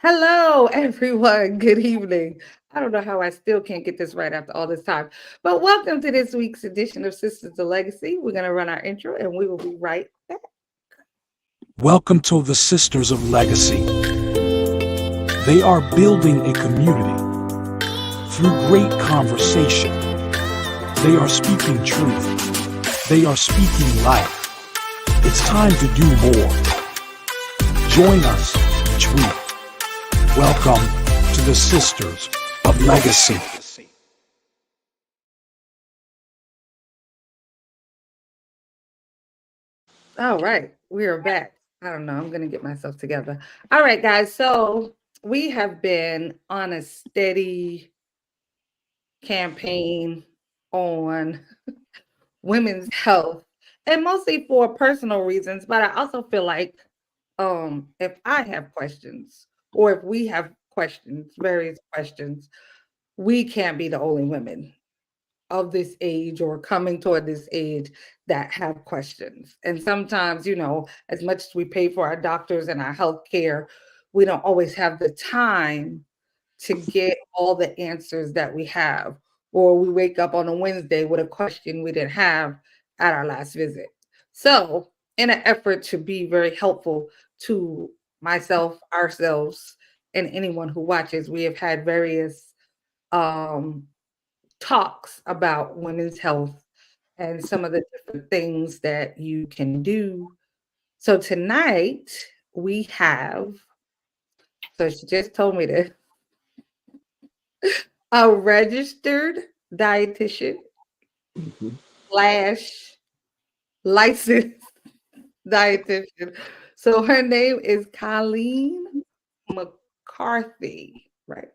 Hello, everyone. Good evening. I don't know how I still can't get this right after all this time, but welcome to this week's edition of Sisters of Legacy. We're going to run our intro and we will be right back. Welcome to the Sisters of Legacy. They are building a community through great conversation. They are speaking truth. They are speaking life. It's time to do more. Join us each week. Welcome to the Sisters of Legacy. All right, we are back. I don't know. I'm going to get myself together. All right, guys. So we have been on a steady campaign on women's health and mostly for personal reasons, but I also feel like if I have questions or if we have questions, various questions, we can't be the only women of this age or coming toward this age that have questions. And sometimes, as much as we pay for our doctors and our health care, we don't always have the time to get all the answers that we have. Or we wake up on a Wednesday with a question we didn't have at our last visit. So, in an effort to be very helpful to myself, ourselves, and anyone who watches, we have had various um, talks about women's health and some of the different things that you can do. So tonight we have, so she just told me this, a registered dietitian slash licensed dietitian. So her name is Colleen McCarthy, right?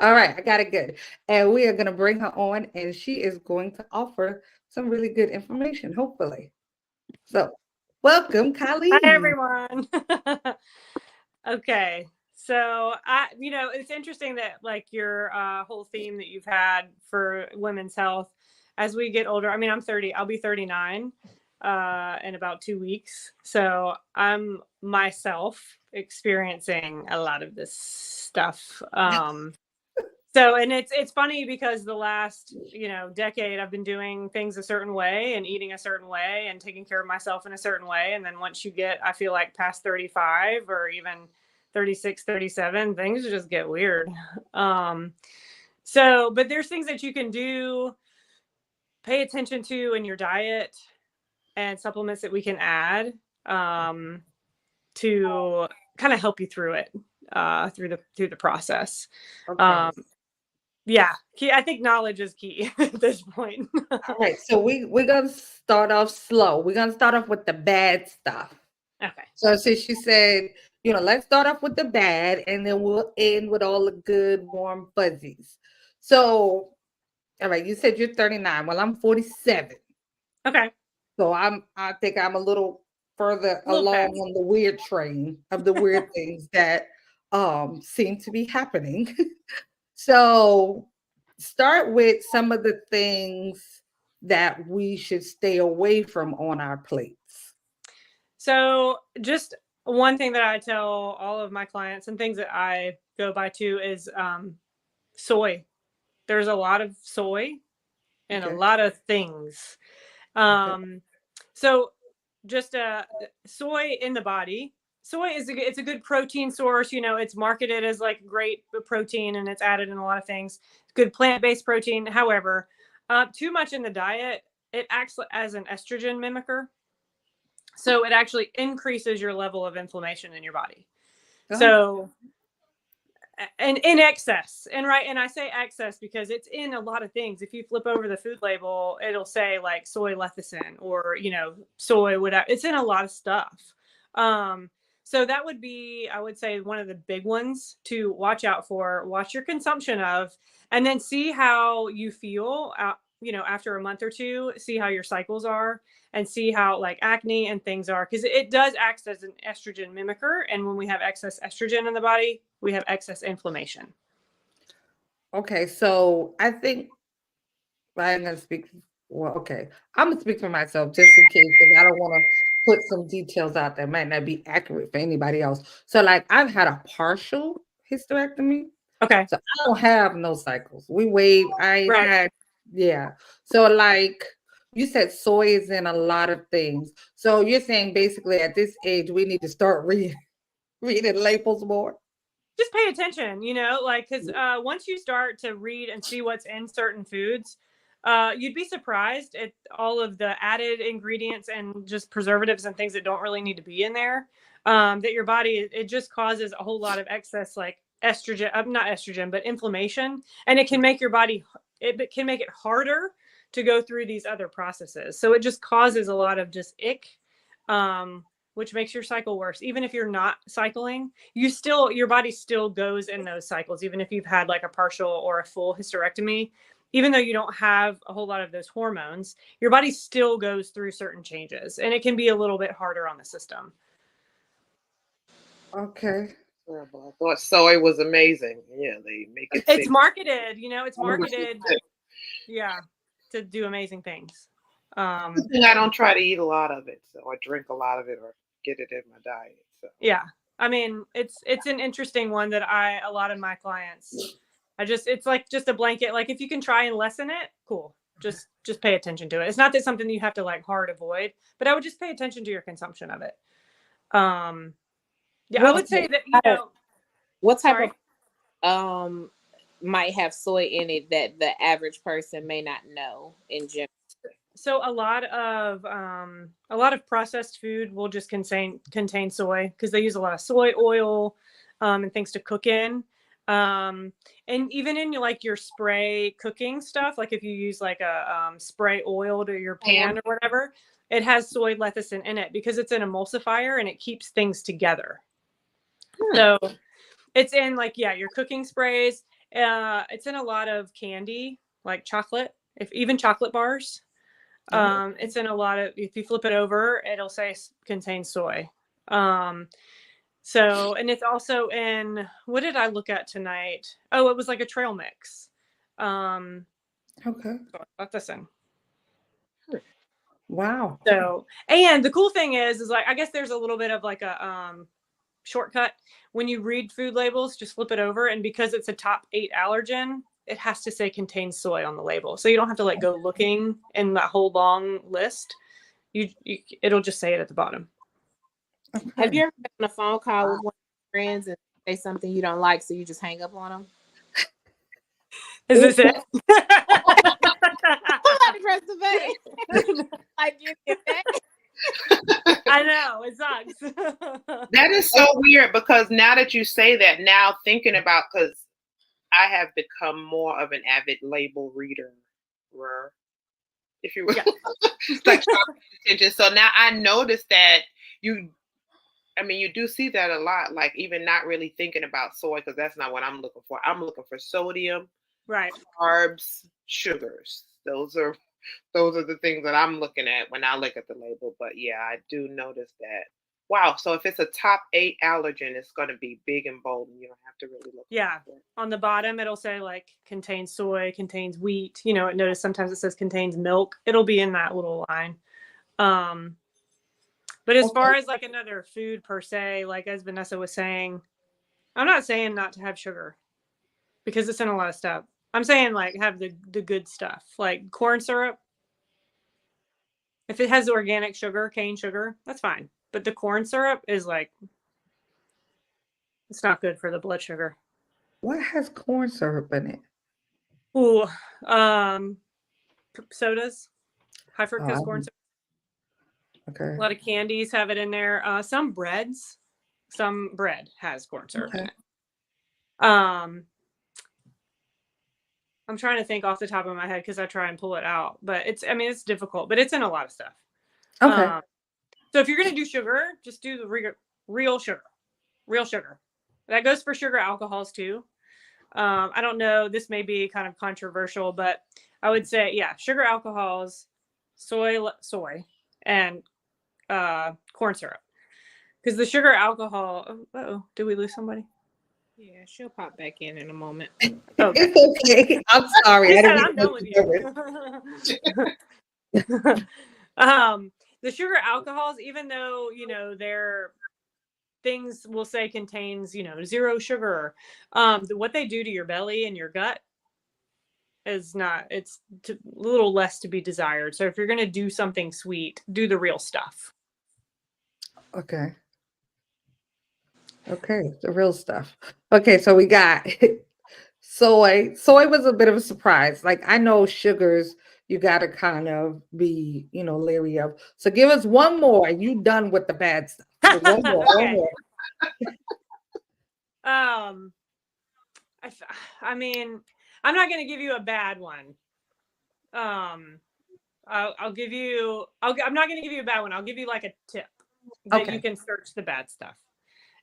All right, I got it good. And we are going to bring her on, and she is going to offer some really good information, hopefully. So, welcome, Hi, Colleen. everyone. Okay. So it's interesting that like your whole theme that you've had for women's health as we get older. I mean, I'm 30, I'll be 39 in about 2 weeks. So I'm myself experiencing a lot of this stuff. So, and it's funny because the last, decade I've been doing things a certain way and eating a certain way and taking care of myself in a certain way. And then once you get, I feel like past 35 or even 36, 37, things just get weird. But there's things that you can do, pay attention to in your diet and supplements that we can add to kind of help you through it, through the process. Okay. Yeah, I think knowledge is key at this point. All right. So we're gonna start off slow. We're gonna start off with the bad stuff. Okay. So since she said, let's start off with the bad, and then we'll end with all the good, warm fuzzies. So, all right, you said you're 39. Well, I'm 47. Okay. So I think I'm a little further along on the weird train of the weird things that seem to be happening. So start with some of the things that we should stay away from on our plates. So just one thing that I tell all of my clients and things that I go by too is soy. There's a lot of soy and a lot of things. So just soy in the body. Soy it's a good protein source. It's marketed as like great protein and it's added in a lot of things. Good plant-based protein. However, too much in the diet, it acts as an estrogen mimicker. So it actually increases your level of inflammation in your body. So, and in excess, and I say excess because it's in a lot of things. If you flip over the food label, it'll say like soy lecithin or, soy, whatever. It's in a lot of stuff. So that would be, I would say, one of the big ones to watch out for, watch your consumption of, and then see how you feel, after a month or two, see how your cycles are and see how like acne and things are, because it does act as an estrogen mimicker. And when we have excess estrogen in the body, we have excess inflammation. Okay, so I think I'm going to speak. Well, okay, I'm going to speak for myself just in case, because I don't want to put some details out that might not be accurate for anybody else. So like I've had a partial hysterectomy. Okay. So I don't have no cycles. We wait. I Right. had, yeah. So like you said, soy is in a lot of things. So you're saying basically at this age we need to start reading labels more. Just pay attention, like, because once you start to read and see what's in certain foods, you'd be surprised at all of the added ingredients and just preservatives and things that don't really need to be in there. That your body, it just causes a whole lot of excess, like estrogen, not estrogen, but inflammation. And it can make your body, it can make it harder to go through these other processes. So it just causes a lot of just ick. Which makes your cycle worse. Even if you're not cycling, your body still goes in those cycles, even if you've had like a partial or a full hysterectomy. Even though you don't have a whole lot of those hormones, your body still goes through certain changes, and it can be a little bit harder on the system. Okay. Terrible. I thought soy was amazing. Yeah, they make it. It's marketed, it's marketed, yeah, to do amazing things. I don't try to eat a lot of it, so I drink a lot of it or get it in my diet. So. Yeah, I mean, it's an interesting one that a lot of my clients, it's like just a blanket. Like if you can try and lessen it, cool. Just pay attention to it. It's not that something you have to like hard avoid, but I would just pay attention to your consumption of it. Yeah, I would say that what type of might have soy in it that the average person may not know in general. So a lot of processed food will just contain soy because they use a lot of soy oil and things to cook in. And even in like your spray cooking stuff, like if you use like a spray oil to your pan or whatever, it has soy lecithin in it because it's an emulsifier and it keeps things together. So it's in like, your cooking sprays. It's in a lot of candy, like chocolate, even chocolate bars. It's in a lot of, if you flip it over, it'll say contains soy. And it's also in, what did I look at tonight? Oh, it was like a trail mix. Okay. Let this in. Wow. So, and the cool thing is like, I guess there's a little bit of like a, shortcut. When you read food labels, just flip it over. And because it's a top 8 allergen, it has to say contains soy on the label. So you don't have to like go looking in that whole long list. It'll just say it at the bottom. Okay. Have you ever been on a phone call with one of your friends and say something you don't like, so you just hang up on them? Is this it? Somebody press the button. Like you get that. I know, it sucks. That is so weird because now that you say that, now thinking about, because I have become more of an avid label reader, if you will. Yeah. Like attention. So now I notice that you do see that a lot, like even not really thinking about soy, because that's not what I'm looking for. I'm looking for sodium, right, carbs, sugars. Those are the things that I'm looking at when I look at the label. But yeah, I do notice that. Wow. So if it's a top 8 allergen, it's going to be big and bold, and you don't have to really look. Yeah. On the bottom, it'll say like contains soy, contains wheat. Notice sometimes it says contains milk. It'll be in that little line. But as far as like another food per se, like as Vanessa was saying, I'm not saying not to have sugar because it's in a lot of stuff. I'm saying like have the good stuff, like corn syrup. If it has organic sugar, cane sugar, that's fine. But the corn syrup is like, it's not good for the blood sugar. What has corn syrup in it? Ooh, sodas, high fructose corn syrup. Okay. A lot of candies have it in there. Some bread has corn syrup in it. I'm trying to think off the top of my head because I try and pull it out, but it's difficult, but it's in a lot of stuff. Okay. So if you're going to do sugar, just do the real sugar. That goes for sugar alcohols too. I don't know, this may be kind of controversial, but I would say, yeah, sugar alcohols, soy, and corn syrup. Because the sugar alcohol, did we lose somebody? Yeah, she'll pop back in a moment. Okay. It's okay. I'm sorry. I'm done with you. The sugar alcohols, even though, things will say contains, 0 sugar. What they do to your belly and your gut is not, it's a little less to be desired. So if you're going to do something sweet, do the real stuff. Okay. Okay, the real stuff. Okay, so we got soy. Soy was a bit of a surprise. Like I know sugars, you got to kind of be, leery of. So give us one more, and you done with the bad stuff. So one more, one Okay. more. I mean, I'm not going to give you a bad one. I'll give you. I'm not going to give you a bad one. I'll give you like a tip that Okay. you can search the bad stuff.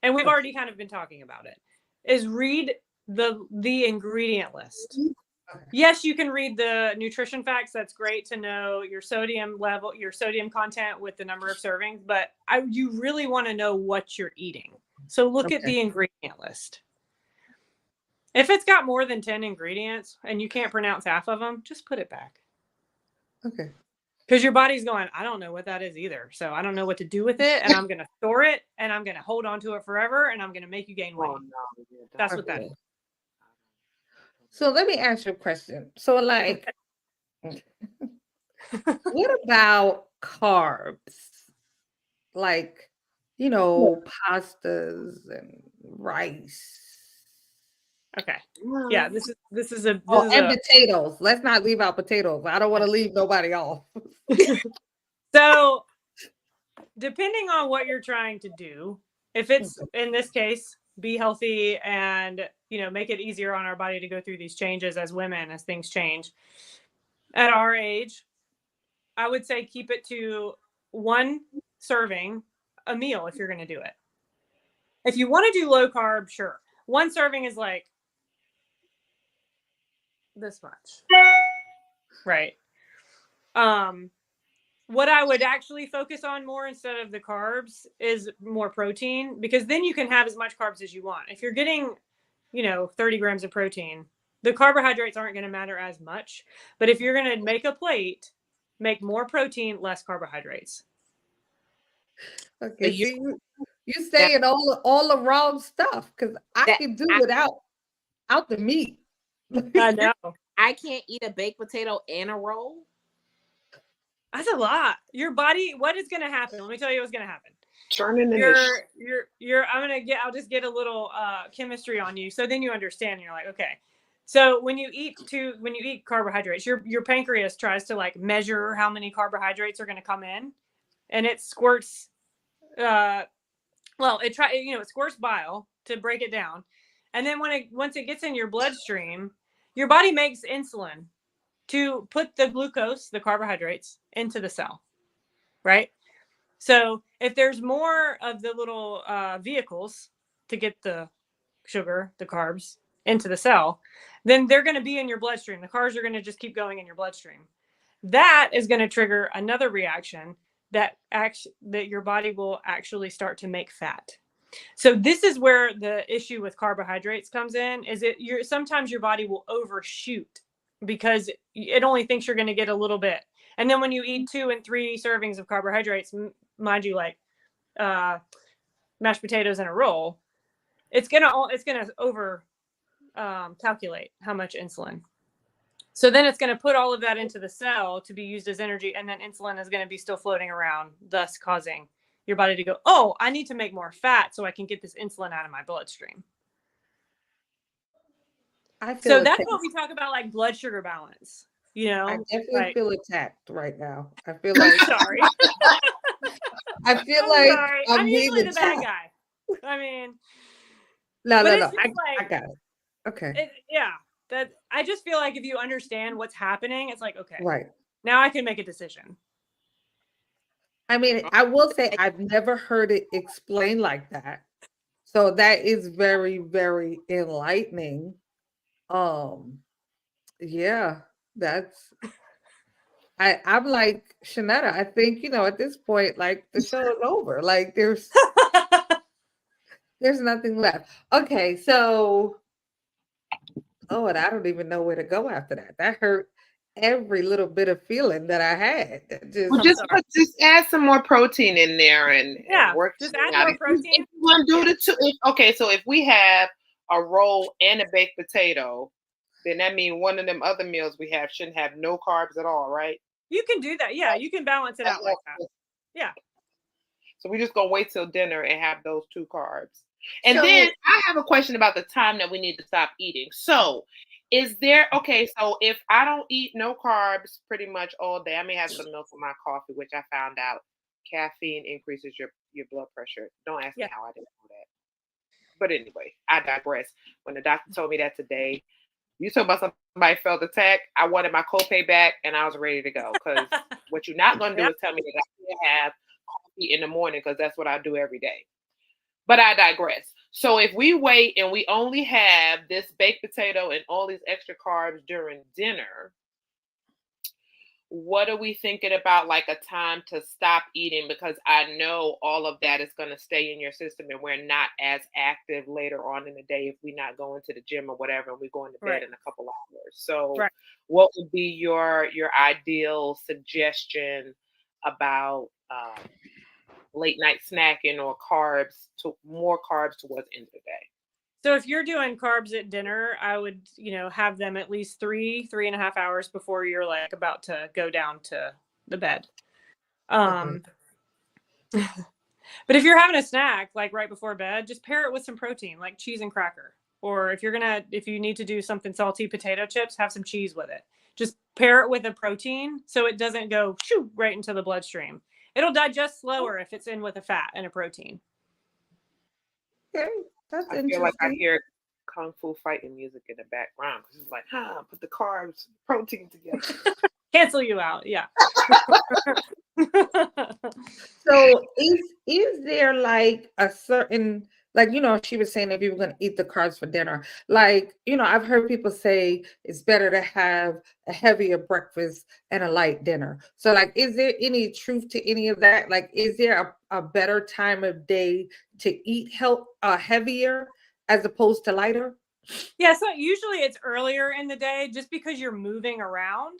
And we've already kind of been talking about it. Is read the ingredient list. Okay. Yes, you can read the nutrition facts. That's great to know your sodium level, your sodium content with the number of servings. But you really want to know what you're eating. So look at the ingredient list. If it's got more than 10 ingredients and you can't pronounce half of them, just put it back. Okay. Because your body's going, I don't know what that is either. So I don't know what to do with it. And I'm going to store it and I'm going to hold on to it forever. And I'm going to make you gain weight. Oh, no. Yeah, That's what that is. So let me ask you a question. So like, what about carbs? Like, pastas and rice. Okay. Yeah, this is a potatoes. Let's not leave out potatoes. I don't want to leave nobody off. So depending on what you're trying to do, if it's in this case, be healthy and make it easier on our body to go through these changes as women, as things change. At our age, I would say keep it to 1 serving a meal if you're going to do it. If you want to do low carb, sure. 1 serving is like this much. Right. What I would actually focus on more instead of the carbs is more protein, because then you can have as much carbs as you want. If you're getting, 30 grams of protein, the carbohydrates aren't going to matter as much. But if you're going to make a plate, make more protein, less carbohydrates. Okay, you saying all the wrong stuff, because I can do without the meat. I know. I can't eat a baked potato and a roll. That's a lot. Your body, what is going to happen? Let me tell you what's going to happen. I'll just get a little chemistry on you. So then you understand. You're like, okay. So when you eat carbohydrates, your pancreas tries to like measure how many carbohydrates are going to come in, and it squirts. It squirts bile to break it down, and then once it gets in your bloodstream, your body makes insulin to put the glucose, the carbohydrates, into the cell, right? So if there's more of the little vehicles to get the sugar, the carbs into the cell, then they're going to be in your bloodstream. The carbs are going to just keep going in your bloodstream. That is going to trigger another reaction that your body will actually start to make fat. So this is where the issue with carbohydrates comes in. Sometimes your body will overshoot because it only thinks you're going to get a little bit. And then when you eat 2 and 3 servings of carbohydrates, mind you, like mashed potatoes and a roll, it's gonna over calculate how much insulin. So then it's going to put all of that into the cell to be used as energy, and then insulin is going to be still floating around, thus causing your body to go, oh, I need to make more fat so I can get this insulin out of my bloodstream. So that's what we talk about, like blood sugar balance. I definitely feel attacked right now. I feel like sorry. I feel like I'm usually the bad guy. I mean, no. I got it. Okay. I just feel like if you understand what's happening, it's like, okay, right now I can make a decision. I mean, I will say I've never heard it explained like that. So that is very, very enlightening. Yeah, I'm like, Shanetta, I think, at this point, like the show is over. Like there's nothing left. Okay, so and I don't even know where to go after that. That hurt. every little bit of feeling that I had. Well, Just just add some more protein in there and work just it add out. more protein. If you want to do the two, okay, so if we have a roll and a baked potato, then that means one of them other meals we have shouldn't have no carbs at all, right? You can do that. Yeah, you can balance it out like that. Yeah. So we just gonna wait till dinner and have those 2 carbs. And so then I have a question about the time that we need to stop eating. So is there so if I don't eat no carbs pretty much all day, I may have some milk with my coffee, which I found out caffeine increases your blood pressure. Don't ask me Yeah. how I didn't know that. But anyway, I digress. When the doctor told me that today, you talk about somebody felt attacked, I wanted my copay back and I was ready to go. Because what you're not gonna do is tell me that I can't have coffee in the morning, because that's what I do every day. But I digress. So if we wait and we only have this baked potato and all these extra carbs during dinner, what are we thinking about, like a time to stop eating? Because I know all of that is going to stay in your system and we're not as active later on in the day if we're not going to the gym or whatever and we're going to bed in a couple hours. So what would be your ideal suggestion about late night snacking or more carbs towards the end of the day? So if you're doing carbs at dinner, I would, have them at least 3.5 hours before you're like about to go down to the bed. But if you're having a snack like right before bed, just pair it with some protein, like cheese and cracker. Or if you need to do something salty, potato chips, have some cheese with it. Just pair it with a protein so it doesn't go right into the bloodstream. It'll digest slower if it's in with a fat and a protein. Okay, that's I feel like I hear kung fu fighting music in the background because it's like, put the carbs, protein together. Cancel you out, yeah. So is there like a certain, like, she was saying if you were going to eat the carbs for dinner, like, I've heard people say it's better to have a heavier breakfast and a light dinner. So like, is there any truth to any of that? Like, is there a better time of day to eat heavier as opposed to lighter? Yeah, so usually it's earlier in the day just because you're moving around.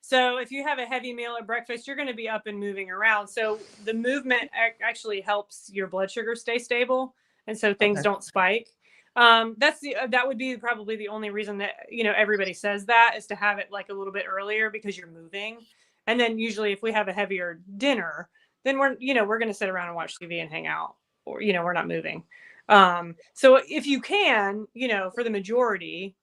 So if you have a heavy meal at breakfast, you're going to be up and moving around. So the movement actually helps your blood sugar stay stable, and so things don't spike. That would be probably the only reason that everybody says that, is to have it like a little bit earlier because you're moving. And then usually if we have a heavier dinner, then we're going to sit around and watch TV and hang out, or we're not moving. So if you can, for the majority,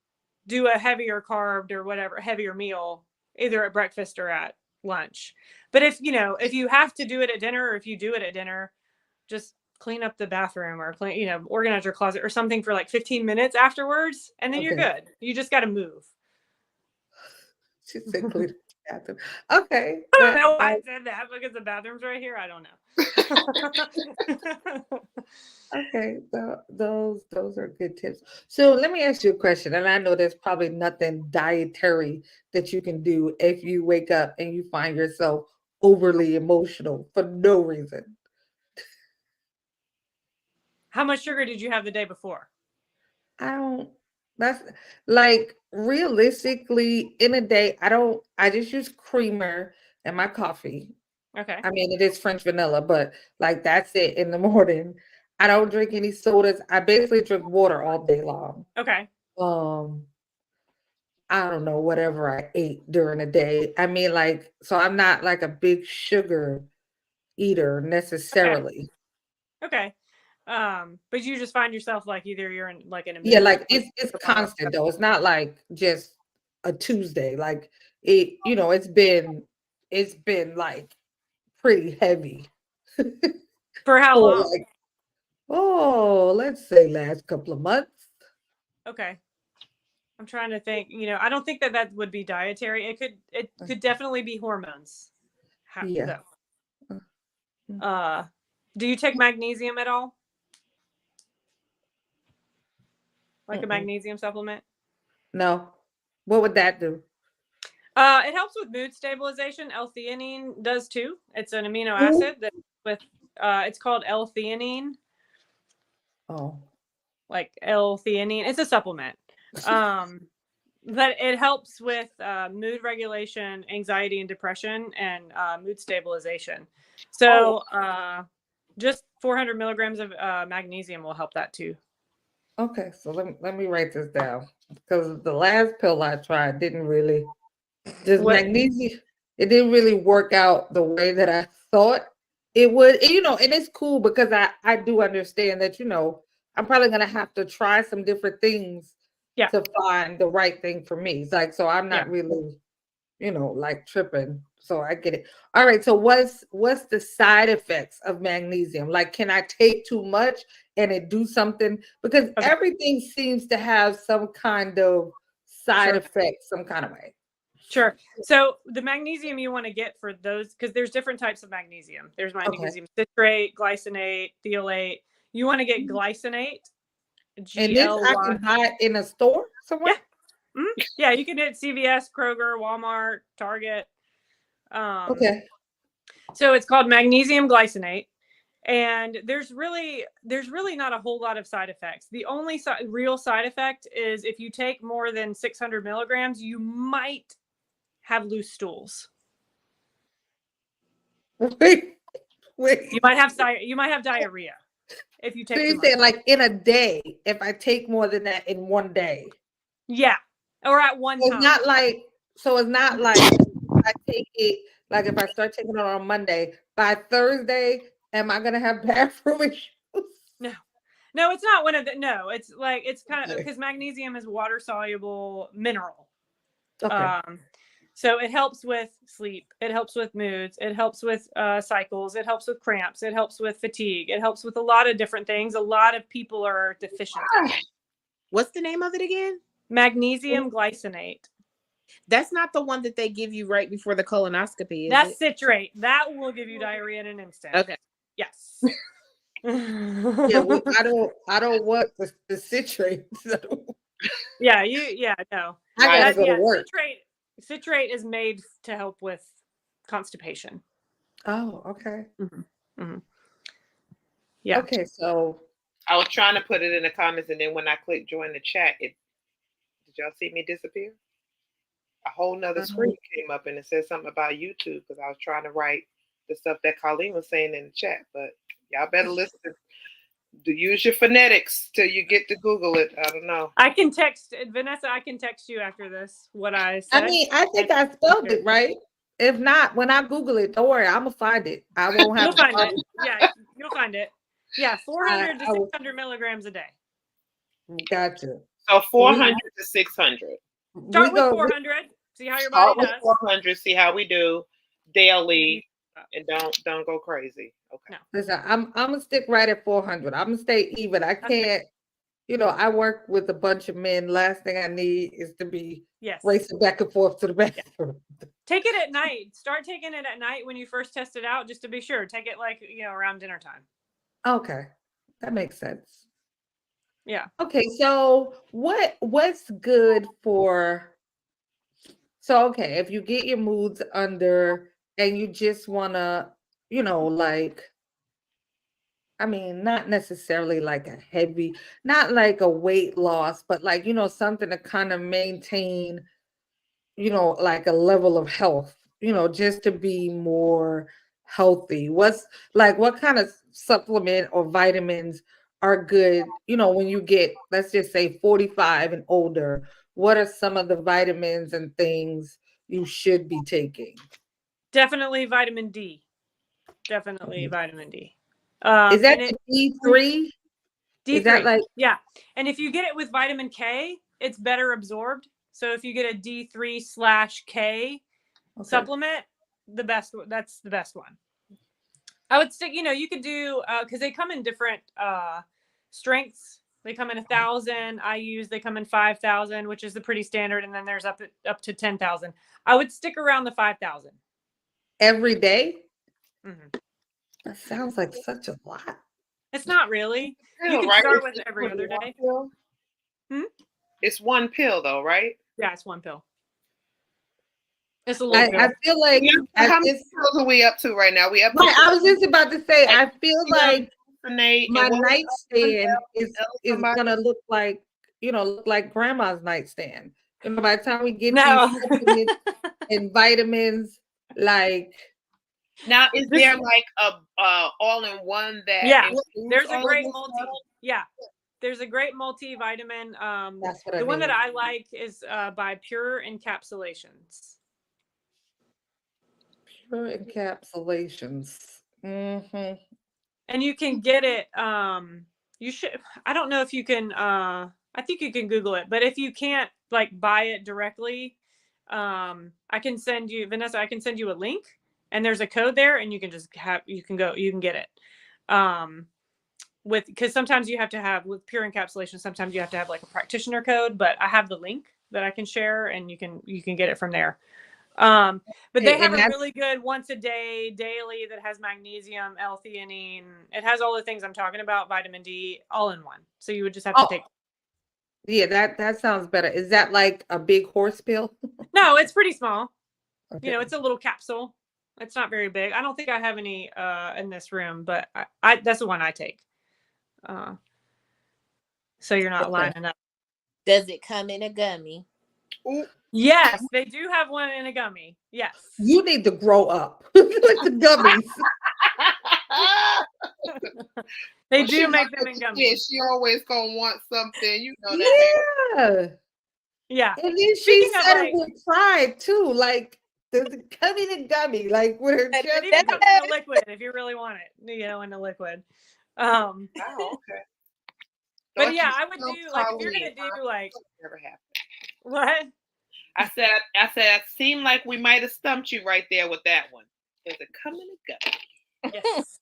do a heavier carb or whatever, heavier meal, either at breakfast or at lunch. But if you have to do it at dinner, or if you do it at dinner, just clean up the bathroom or organize your closet or something for like 15 minutes afterwards. And then you're good. You just got to move. She said clean the bathroom. Okay. I don't know why I said that, because the bathroom's right here. I don't know. Okay, those are good tips. So let me ask you a question, and I know there's probably nothing dietary that you can do if you wake up and you find yourself overly emotional for no reason. How much sugar did you have the day before? That's like, realistically in a day, I just use creamer in my coffee. Okay. I mean, it is French vanilla, but like, that's it in the morning. I don't drink any sodas. I basically drink water all day long. Okay. I don't know, whatever I ate during the day. I mean, like, so I'm not like a big sugar eater necessarily. Okay. But you just find yourself like either you're in like in a mood. Yeah, like it's constant though. It's not like just a Tuesday. Like it's been like pretty heavy. For how long? Like, let's say last couple of months. Okay. I'm trying to think. I don't think that would be dietary. It could definitely be hormones. Yeah. Do you take magnesium at all? Like a magnesium supplement? No. What would that do? It helps with mood stabilization. L-theanine does too. It's an amino acid that it's called L-theanine. Oh. Like L-theanine. It's a supplement. But it helps with mood regulation, anxiety and depression, and mood stabilization. So just 400 milligrams of magnesium will help that too. Okay, so let me write this down because the last pill I tried didn't really just What? magnesium. It didn't really work out the way that I thought it would. And, and it's cool because I do understand that I'm probably gonna have to try some different things Yeah. to find the right thing for me. It's like so I'm not Yeah. really like tripping. So I get it. All right. So what's the side effects of magnesium? Like, can I take too much and it do something? Because Okay. everything seems to have some kind of side effect, some kind of way. Sure. So the magnesium you want to get for those, because there's different types of magnesium. There's magnesium citrate, glycinate, thiolate. You want to get glycinate. And this I can buy in a store somewhere? Yeah. Yeah, you can hit CVS, Kroger, Walmart, Target. Okay. So it's called magnesium glycinate. And there's really not a whole lot of side effects. The only real side effect is if you take more than 600 milligrams, you might have loose stools. Wait. You might have diarrhea if you take. So you said like in a day, if I take more than that in one day. Yeah, or at one time. It's not like I take it like if I start taking it on Monday, by Thursday, am I gonna have bathroom issues? No, it's not one of the. No, it's like it's kind of because magnesium is water soluble mineral. Okay. So it helps with sleep. It helps with moods. It helps with cycles. It helps with cramps. It helps with fatigue. It helps with a lot of different things. A lot of people are deficient. What's the name of it again? Magnesium glycinate. That's not the one that they give you right before the colonoscopy, is That's it? Citrate. That will give you diarrhea in an instant. Okay. Yes. Yeah, well, I don't want the citrate. So. No. I gotta go to work. Citrate is made to help with constipation. Oh, okay. Yeah. Okay, so I was trying to put it in the comments, and then when I clicked join the chat, did y'all see me disappear? A whole nother screen came up, and it said something about YouTube because I was trying to write the stuff that Colleen was saying in the chat. But y'all better listen. Use your phonetics till you get to Google it. I don't know. I can text Vanessa. I can text you after this what I said. I mean, I think I spelled it right. If not, when I Google it, don't worry, I'm gonna find it. I won't have. You'll find it. Yeah, you'll find it. Yeah, 400 to 600 milligrams a day. Gotcha. So 400 to 600. Start with 400. See how your body does. 400. See how we do daily, and don't go crazy. Okay. No. Listen, I'm gonna stick right at 400. I'm gonna stay even. I can't. I work with a bunch of men. Last thing I need is to be racing back and forth to the bathroom. Take it at night. Start taking it at night when you first test it out, just to be sure. Take it like around dinner time. Okay, that makes sense. Yeah. Okay, so what's good for? So okay, if you get your moods under and you just wanna, not necessarily like a heavy, not like a weight loss, but like, something to kind of maintain, like a level of health, just to be more healthy. What kind of supplement or vitamins are good, when you get, let's just say 45 and older? What are some of the vitamins and things you should be taking? Definitely vitamin D. Definitely vitamin D. Is that D3? D3. Yeah. And if you get it with vitamin K, it's better absorbed. So if you get a D3/K supplement, that's the best one. I would stick, you could do, because they come in different strengths. They come in 1,000 IUs. They come in 5,000, which is the pretty standard. And then there's up to 10,000. I would stick around the 5,000. Every day? Mm-hmm. That sounds like such a lot. It's not really. You can start with every other day. It's one pill though, right? Yeah, it's one pill. It's a little pill. I feel like how many pills are we up to right now? We up to I was just about to say, I feel like my nightstand is gonna look like grandma's nightstand And by the time we get No. these supplements and vitamins, like Now, is there like a all-in-one that Yeah, includes there's a all great of this multi. stuff? Yeah, there's a great multivitamin. that's what I The one that need. I like is by Pure Encapsulations. Pure encapsulations. Mm-hmm. And you can get it. You should. I don't know if you can. I think you can Google it, but if you can't like buy it directly, I can send you, Vanessa. I can send you a link, and there's a code there, and you can just have. You can get it. Because sometimes you have to have with Pure Encapsulation. Sometimes you have to have like a practitioner code, but I have the link that I can share, and you can get it from there. But they have a really good once a day daily that has magnesium, L-theanine. It has all the things I'm talking about, vitamin D, all in one. So you would just have to take. Yeah, that sounds better. Is that like a big horse pill? No, it's pretty small. Okay. You know, it's a little capsule. It's not very big. I don't think I have any in this room, but I that's the one I take. So you're not lining up. Does it come in a gummy? Ooh. Yes, they do have one in a gummy. Yes. You need to grow up. Like the gummies. They do make them in gummies. Yeah, she always gonna want something, you know that. Yeah. Yeah. And then she said it with pride too. Like there's a gummy to gummy, like with her chest. It even comes in a liquid if you really want it, you know, in a liquid. Oh, okay. But yeah, I would do like if you're gonna do like never happened. What? I said it seemed like we might have stumped you right there with that one. Does it come in a gummy? Yes.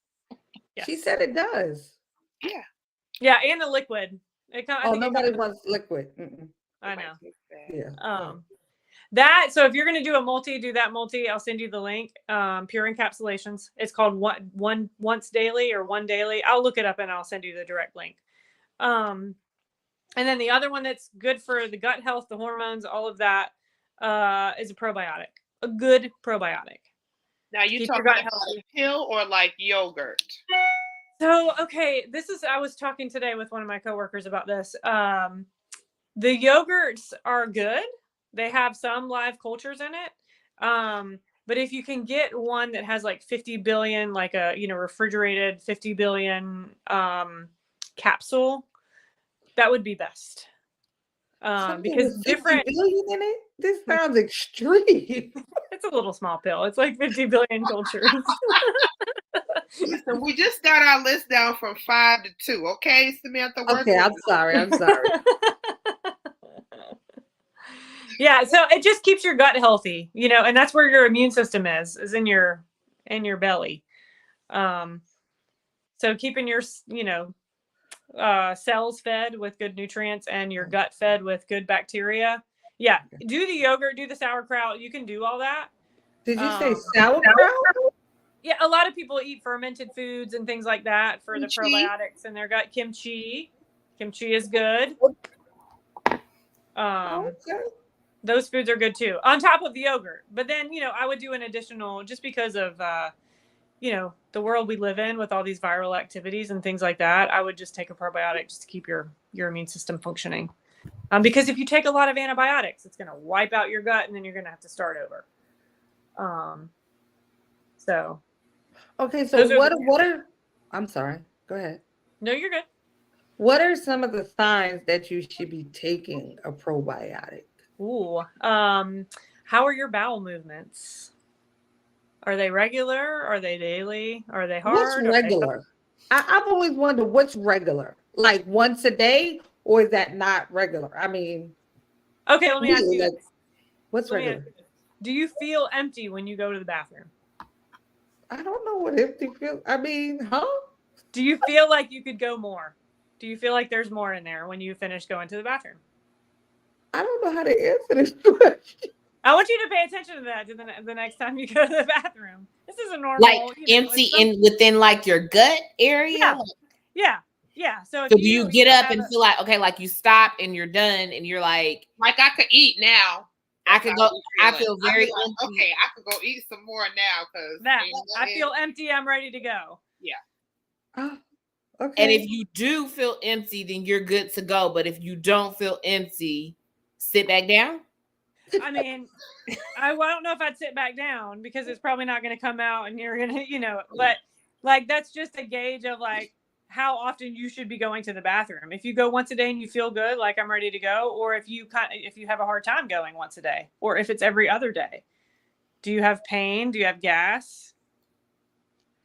Yes. She said it does. Yeah. Yeah, and a liquid. Nobody wants liquid. Mm-mm. I know. Yeah. That, so if you're going to do a multi, do that multi. I'll send you the link. Pure Encapsulations. It's called one once daily or one daily. I'll look it up and I'll send you the direct link. And then the other one that's good for the gut health, the hormones, all of that, is a probiotic. A good probiotic. Now you talking about a pill or like yogurt? So, okay, I was talking today with one of my coworkers about this. The yogurts are good. They have some live cultures in it. But if you can get one that has like 50 billion, like a, refrigerated 50 billion capsule, that would be best. Because different billion in it? This sounds extreme. It's a little small pill. It's like 50 billion cultures. Listen, we just got our list down from 5 to 2. Okay, Samantha. Okay, I'm sorry. Yeah, so it just keeps your gut healthy, and that's where your immune system is in your belly. So keeping your cells fed with good nutrients and your gut fed with good bacteria. Yeah, do the yogurt, do the sauerkraut. You can do all that. Did you say sauerkraut? Yeah, a lot of people eat fermented foods and things like that for the probiotics in their gut. Kimchi is good. Those foods are good too, on top of the yogurt. But then, I would do an additional, just because of, the world we live in with all these viral activities and things like that. I would just take a probiotic just to keep your immune system functioning. Because if you take a lot of antibiotics, it's going to wipe out your gut and then you're going to have to start over. Okay, so what are I'm sorry, go ahead. No, you're good. What are some of the signs that you should be taking a probiotic? Ooh, how are your bowel movements? Are they regular? Are they daily? Are they hard? What's regular? I've always wondered what's regular. Like once a day, or is that not regular? I mean, okay, let me ask you this. What's regular? Do you feel empty when you go to the bathroom? I don't know what empty feels. I mean, huh? Do you feel like you could go more? Do you feel like there's more in there when you finish going to the bathroom? I don't know how to answer this question. I want you to pay attention to that the next time you go to the bathroom. This is a normal, like empty within like your gut area. Yeah. So do you get up and feel like, okay, like you stop and you're done and you're like I could eat now. I could go. I feel very empty. Okay, I could go eat some more now because I feel empty. I'm ready to go. Yeah. Okay. And if you do feel empty, then you're good to go. But if you don't feel empty, sit back down. I mean, I don't know if I'd sit back down because it's probably not going to come out and you're going to, but like, that's just a gauge of like how often you should be going to the bathroom. If you go once a day and you feel good, like I'm ready to go, or if you have a hard time going once a day, or if it's every other day. Do you have pain? Do you have gas?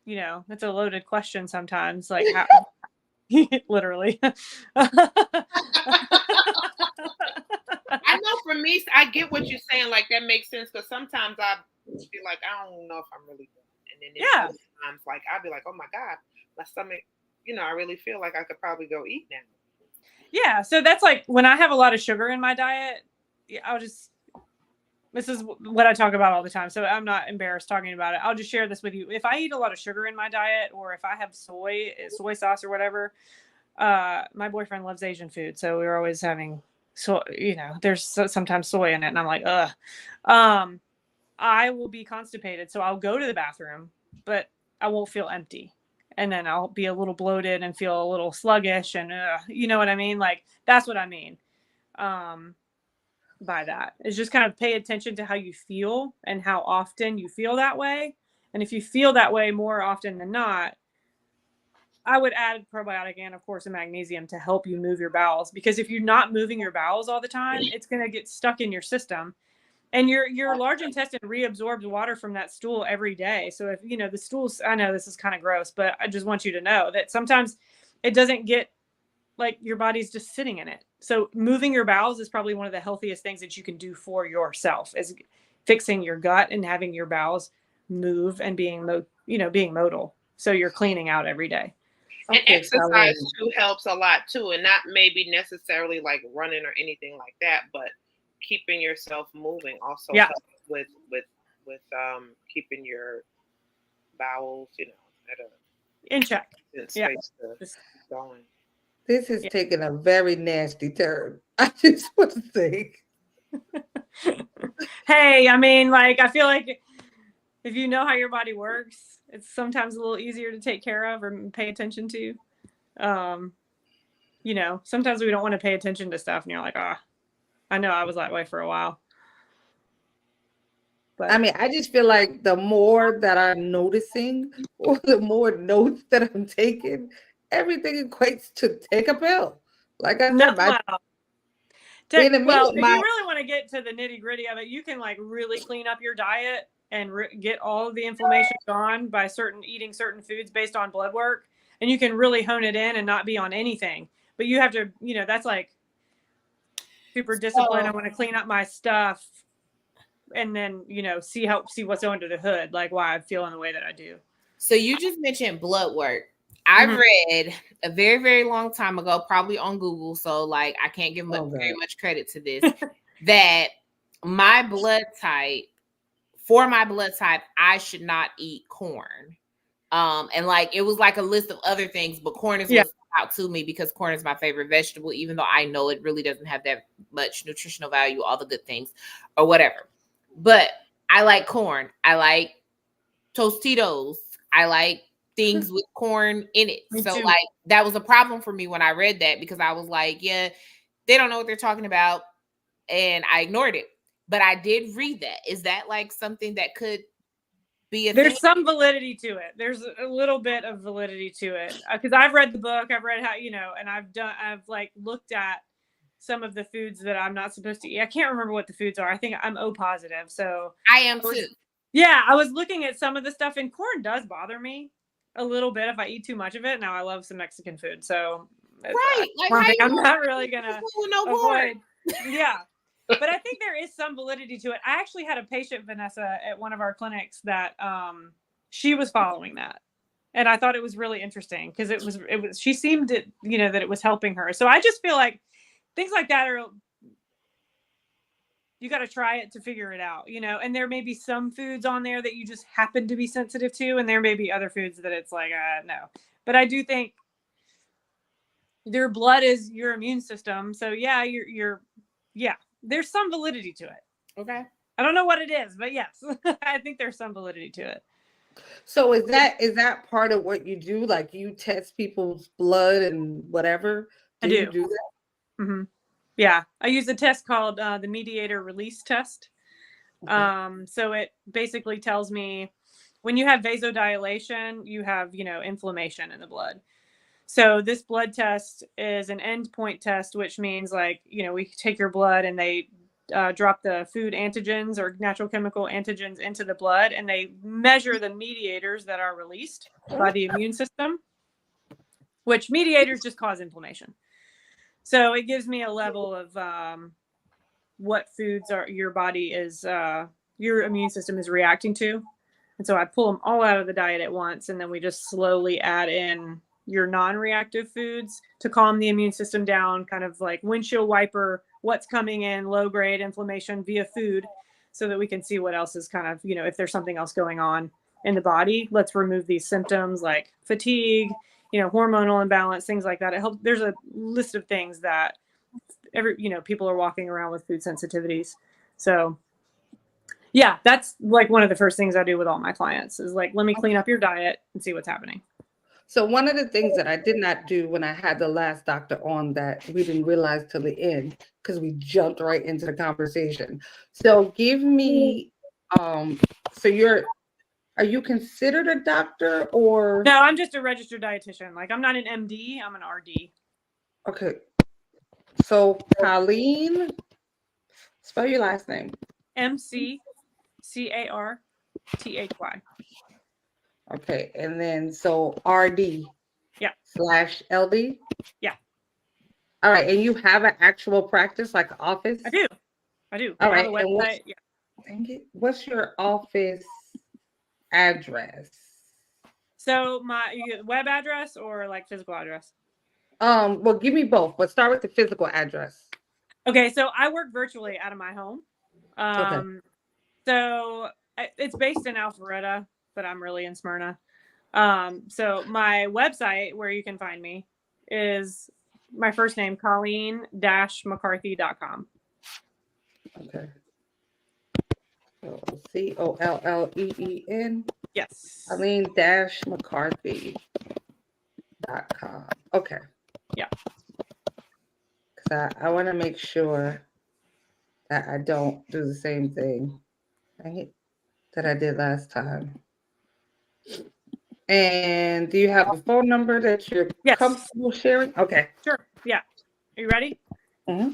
That's a loaded question sometimes. Like how, literally. I know for me, I get what you're saying. Like that makes sense because sometimes I be like, I don't know if I'm really good. And then there's times like I'll be like, oh my God, my stomach, I really feel like I could probably go eat now. Yeah. So that's like when I have a lot of sugar in my diet, this is what I talk about all the time. So I'm not embarrassed talking about it. I'll just share this with you. If I eat a lot of sugar in my diet, or if I have soy sauce or whatever, my boyfriend loves Asian food. So we're always having there's sometimes soy in it, and I'm like, ugh. I will be constipated, so I'll go to the bathroom, but I won't feel empty, and then I'll be a little bloated and feel a little sluggish, and you know what I mean? Like that's what I mean by that. Is just kind of pay attention to how you feel and how often you feel that way, and if you feel that way more often than not, I would add probiotic and, of course, a magnesium to help you move your bowels. Because if you're not moving your bowels all the time, it's going to get stuck in your system. And your large intestine reabsorbs water from that stool every day. So if, the stools, I know this is kind of gross, but I just want you to know that sometimes it doesn't get like your body's just sitting in it. So moving your bowels is probably one of the healthiest things that you can do for yourself, is fixing your gut and having your bowels move and being modal. So you're cleaning out every day. And exercise too helps a lot too, and not maybe necessarily like running or anything like that, but keeping yourself moving also helps with keeping your bowels, at a in check. space to keep going. This is taking a very nasty turn. I just want to say. Hey, I mean, like I feel like if you know how your body works, it's sometimes a little easier to take care of or pay attention to. Sometimes we don't want to pay attention to stuff, and you're like, I know I was that way for a while. But I mean, I just feel like the more that I'm noticing, or the more notes that I'm taking, everything equates to take a pill. Like I said, if you really want to get to the nitty gritty of it, you can like really clean up your diet and get all of the inflammation gone by eating certain foods based on blood work. And you can really hone it in and not be on anything. But you have to, that's like super disciplined. I want to clean up my stuff and then, see what's under the hood, like why I'm feeling the way that I do. So you just mentioned blood work. I read a very, very long time ago, probably on Google. So like, I can't give very much credit to this, that for my blood type, I should not eat corn. And like, it was like a list of other things, but corn is what's out to me because corn is my favorite vegetable, even though I know it really doesn't have that much nutritional value, all the good things or whatever. But I like corn. I like Tostitos. I like things with corn in it. So like that was a problem for me when I read that, because I was like, yeah, they don't know what they're talking about. And I ignored it. But I did read that. Is that like something that could be a There's some validity to it. There's a little bit of validity to it. Because I've read the book, I've read how, and I've like looked at some of the foods that I'm not supposed to eat. I can't remember what the foods are. I think I'm O positive. So I am too. Yeah, I was looking at some of the stuff, and corn does bother me a little bit if I eat too much of it. Now I love some Mexican food, so I'm not really gonna avoid. Yeah, but I think there is some validity to it. I actually had a patient, Vanessa, at one of our clinics that she was following that, and I thought it was really interesting because it was she seemed that it was helping her. So I just feel like things like that are. You got to try it to figure it out, and there may be some foods on there that you just happen to be sensitive to. And there may be other foods that it's like, no, but I do think your blood is your immune system. So yeah, there's some validity to it. Okay. I don't know what it is, but yes, I think there's some validity to it. So is that part of what you do? Like you test people's blood and whatever? I do. You do that? Mm-hmm. Yeah, I use a test called the mediator release test. Okay. So it basically tells me when you have vasodilation, you have, inflammation in the blood. So this blood test is an endpoint test, which means like, we take your blood and they drop the food antigens or natural chemical antigens into the blood, and they measure the mediators that are released by the immune system, which mediators just cause inflammation. So it gives me a level of what foods are your body is your immune system is reacting to. And so I pull them all out of the diet at once, and then we just slowly add in your non-reactive foods to calm the immune system down, kind of like windshield wiper what's coming in low grade inflammation via food, so that we can see what else is kind of, if there's something else going on in the body. Let's remove these symptoms like fatigue, hormonal imbalance, things like that. It helps. There's a list of things that people are walking around with food sensitivities. So yeah, that's like one of the first things I do with all my clients is like, let me clean up your diet and see what's happening. So one of the things that I did not do when I had the last doctor on that we didn't realize till the end, because we jumped right into the conversation. So give me, so are you considered a doctor or? No, I'm just a registered dietitian. Like I'm not an MD, I'm an RD. Okay. So Colleen, spell your last name. MCCARTHY. Okay. And then so RD. Yeah. /LD. Yeah. All right. And you have an actual practice, like office? I do. All I right. have a website. Yeah. Dang it. What's your office address? So my web address or like physical address? Well, give me both, but start with the physical address. Okay, so I work virtually out of my home. Okay. So it's based in Alpharetta, but I'm really in Smyrna. So my website where you can find me is my first name, Colleen-McCarthy.com. Okay. So COLLEEN. Yes. Colleen-McCarthy.com. Okay. Yeah. Because I want to make sure that I don't do the same thing that I did last time. And do you have a phone number that you're comfortable sharing? Okay. Sure. Yeah. Are you ready? Mm-hmm.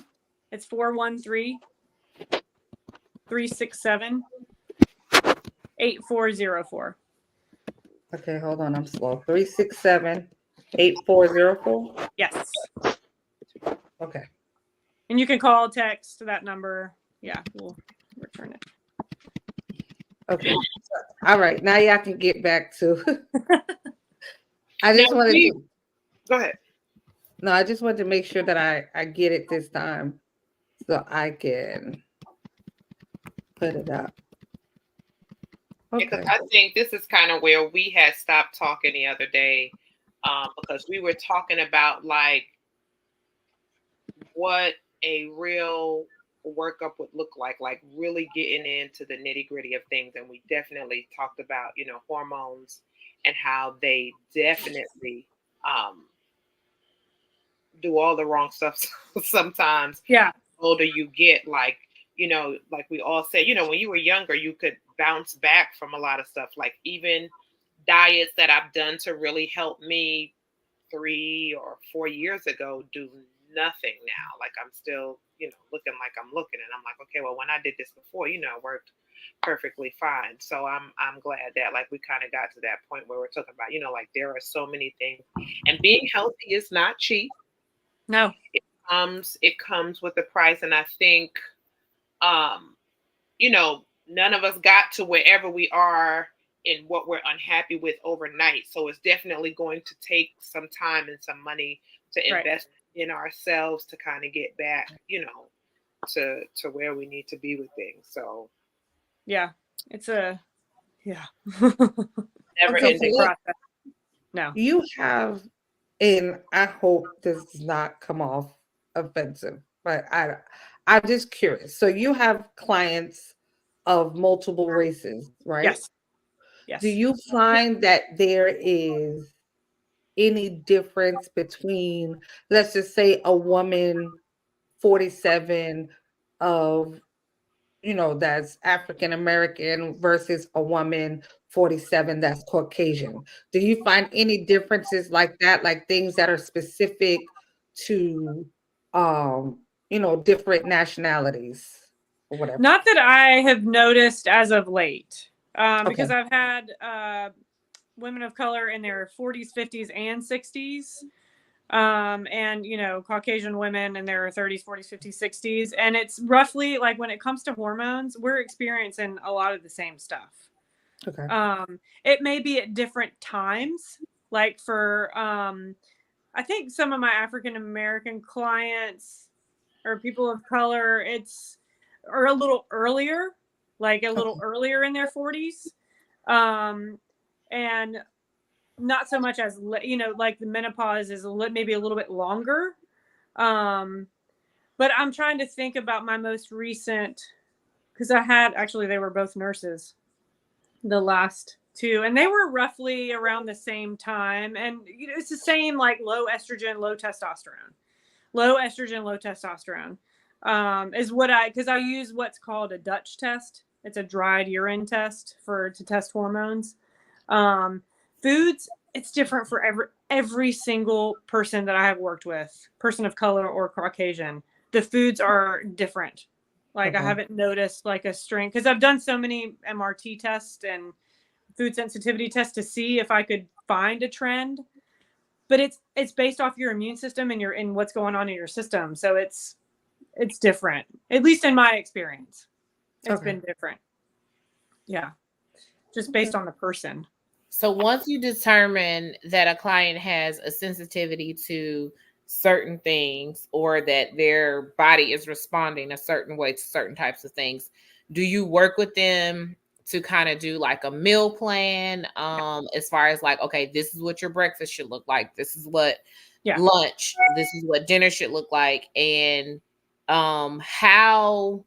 It's 413-367-8404. Okay, hold on. I'm slow. 367-8404. Yes. Okay. And you can call, text that number. Yeah, we'll return it. Okay. All right. Now y'all can get back to. I just wanted to. Go ahead. No, I just wanted to make sure that I get it this time, so I can put it up. Okay. Because I think this is kind of where we had stopped talking the other day, because we were talking about like what a real workup would look like really getting into the nitty gritty of things. And we definitely talked about, hormones and how they definitely do all the wrong stuff sometimes. Yeah. The older you get, like we all said, when you were younger, you could bounce back from a lot of stuff. Like even diets that I've done to really help me 3 or 4 years ago do nothing now. Like I'm still, looking like I'm looking, and I'm like, okay, well, when I did this before, it worked perfectly fine. So I'm glad that like we kind of got to that point where we're talking about, like there are so many things, and being healthy is not cheap. No. It comes with a price. And I think, none of us got to wherever we are in what we're unhappy with overnight. So it's definitely going to take some time and some money to invest in ourselves to kind of get back, to where we need to be with things. So yeah, it's never ending process. No. You have, and I hope this does not come off offensive, but I'm just curious. So you have clients of multiple races, right? Yes. Yes. Do you find that there is any difference between, let's just say, a woman 47 of, that's African American versus a woman 47 that's Caucasian. Do you find any differences like that, like things that are specific to, different nationalities or whatever? Not that I have noticed as of late, Okay. because I've had women of color in their 40s, 50s, and 60s. And Caucasian women in their 30s, 40s, 50s, 60s. And it's roughly like when it comes to hormones, we're experiencing a lot of the same stuff. Okay. It may be at different times. Like for I think some of my African American clients or people of color, or a little earlier, like a little earlier in their 40s. And not so much as, like the menopause is maybe a little bit longer. But I'm trying to think about my most recent, because they were both nurses, the last two, and they were roughly around the same time. And it's the same, like low estrogen, low testosterone. Is because I use what's called a Dutch test. It's a dried urine test to test hormones. Foods, it's different for every single person that I have worked with, person of color or Caucasian. The foods are different. Like I haven't noticed like a string, because I've done so many MRT tests and food sensitivity tests to see if I could find a trend. But it's based off your immune system and what's going on in your system. So it's different, at least in my experience. It's been different. Yeah. Just based on the person. So once you determine that a client has a sensitivity to certain things, or that their body is responding a certain way to certain types of things, do you work with them to kind of do like a meal plan, as far as like, okay, this is what your breakfast should look like, this is what lunch, this is what dinner should look like, and how